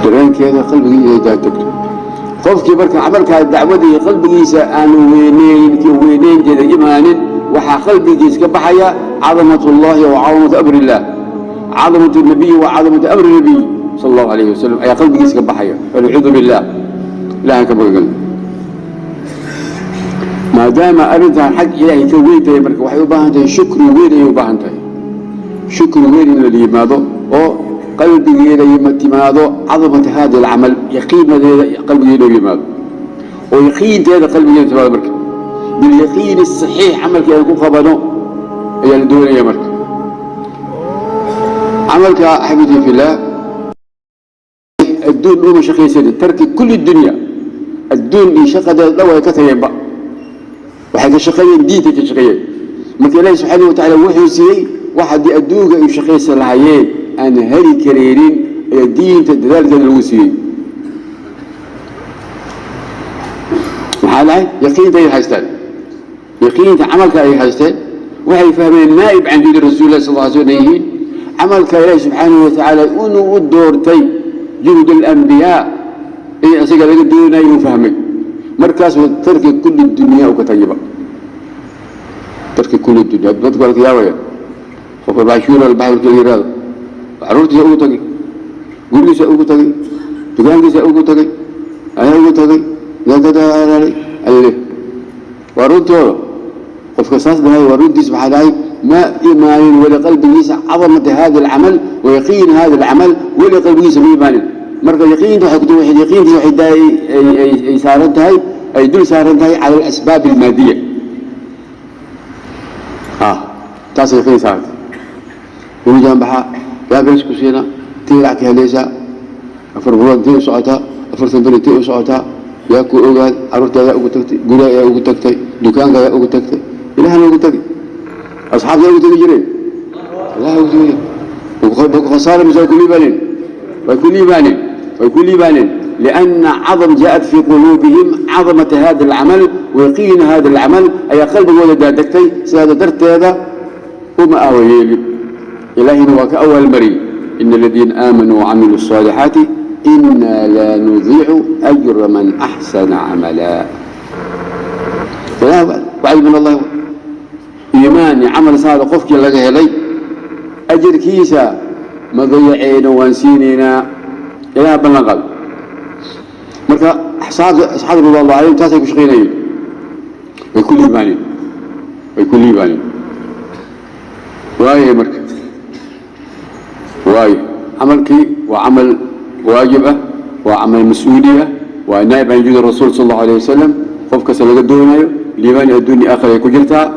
dareenkeeda qalbigiisa ay daadegto qofkii marka camalkaa dacwadii qalbigiisa aanu weyneynteeda imaanin waxaa qalbigiisa ka baxaya cadamat ullahi wa cadamat amri illah cadamat nabiyi wa cadamat amri nabiy sal allahu alayhi wasalam ayaa qalbigiisa ka baxaya walciidu billah ilahan ka magan maadaama arrintan xag ilaahay ka weyn tahay marka waxay u baahan tahay shukri weyn ayay u baahan tahay shukri weyn in la yimaado oo qalbigeeda timaado cadamata hada alcamal yaqiinadeeda qalbigeeda u yimaado oo yaqiinteeda qalbigeeda timaado marka bilyaqiin asaxiix camalkeeda ku qabano ayaa la doonaya marka camalka axibati fillah adduun uma shaqaysanin tarki kulli dunya adduun iyo shaqadeeda dhan way ka tageenba waxay ka shaqeeyeen diinta ka shaqeeyeen marka ilaahi subxaanahu wa tacaala wuxuu siiyey wax haddii adduunka ay shaqaysan lahaayeen aan heli kareenin ee diinta dadaalkeeda lagu siiyey maxaa dhahay yaqiinta ay haystaan yaqiinta camalka ay haysteen waxay fahmeen naa'ib can diini rasuulillahi sal alla alay slam yihiin camalka ilaahi subxaanahu wa tacaala inuu u doortay juhd alambiyaa in isaga laga doonayo uu fahmay markaas waa tarki kulli dunya u ka tagiba tarki kulli dunya dadku waa ka yaabaya qofka baashuura albaxr yiraahdo caruurtiisa ugu tagay gurigiisa ugu tagay dukaankiisa ugu tagay ayaa ugu tagay dadaalay alle waa runtooda qofka saas dhahay waa runtiis maxaa dhahay ma imaanin wala qalbigiisa cadamata hada alcamal wa yaqiin hada alcamal wala qalbigiisa ma imaanin marka yaqiinta waxay ku tahay yaqiintii waxay ay saaran tahay ay dul saaran tahay cala alasbaab almaadiya taas yaqiin saaran وجان بحا يا بيش كوسينا تيرع كهليسا أفر بلاد تيو سعوتا أفر ثنبلي تيو سعوتا يا كو أوغاد عرفت يا أوغو تكتي قولا يا أوغو تكتي دكان يا أوغو تكتي إلها أوغو تكتي أصحاب يا أوغو تكتي جرين لا أوغو تكتي وخسارة مش ويكون لبانين لأن عظم جاءت في قلوبهم عظمة هذا العمل ويقين هذا العمل أي قلب ولد دكتي سهذا درت هذا وما أوهيلي إلهي نواك أول مري إن الذين آمنوا وعملوا الصالحات إنا لا نضيع أجر من أحسن عملا وعلي من الله إيماني عمل صادق قفك لك لي أجر كيسا مضيعين وانسيننا إلى بلغل مركا أصحاب الله عليهم تاسع كشغينين ويكون ليبانين وهي مركا واي عملك وعمل واجبة وعمل مسؤولية ونائب عن وجود الرسول صلى الله عليه وسلم قفك سلق الدنيا لمن الدنيا آخر يكجلتها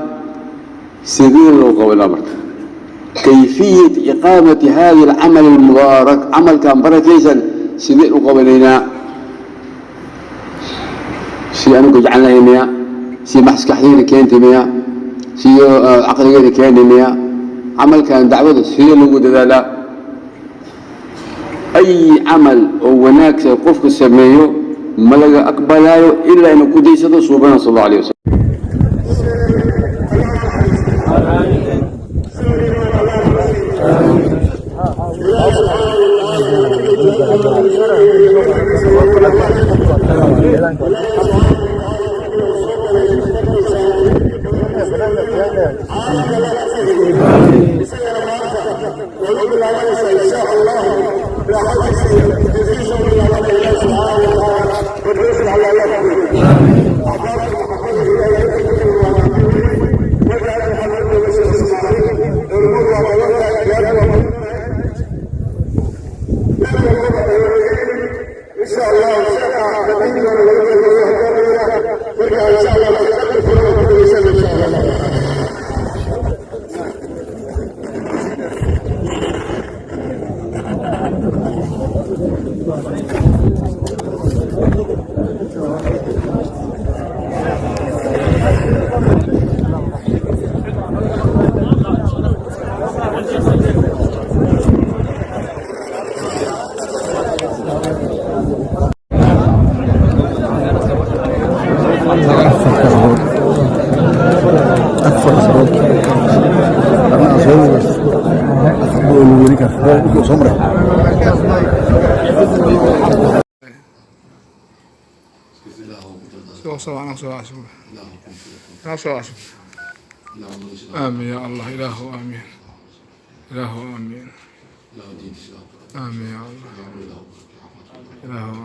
سبيل وقول الأمر كيفية إقامة هذا العمل المبارك عمل كان بركيزا سبيل وقولنا سي أنك جعلنا هنا سي محسك حديث كانت هنا سي عقل كان هنا عمل كان دعوة سي الوجود ذا أي عمل وناك قفك السمايو ملقى أقبلايو إلا أن قديسة صوبنا صلى الله عليه وسلم sombra. آمين يا الله. إله آمين. إله آمين. آمين يا الله. إله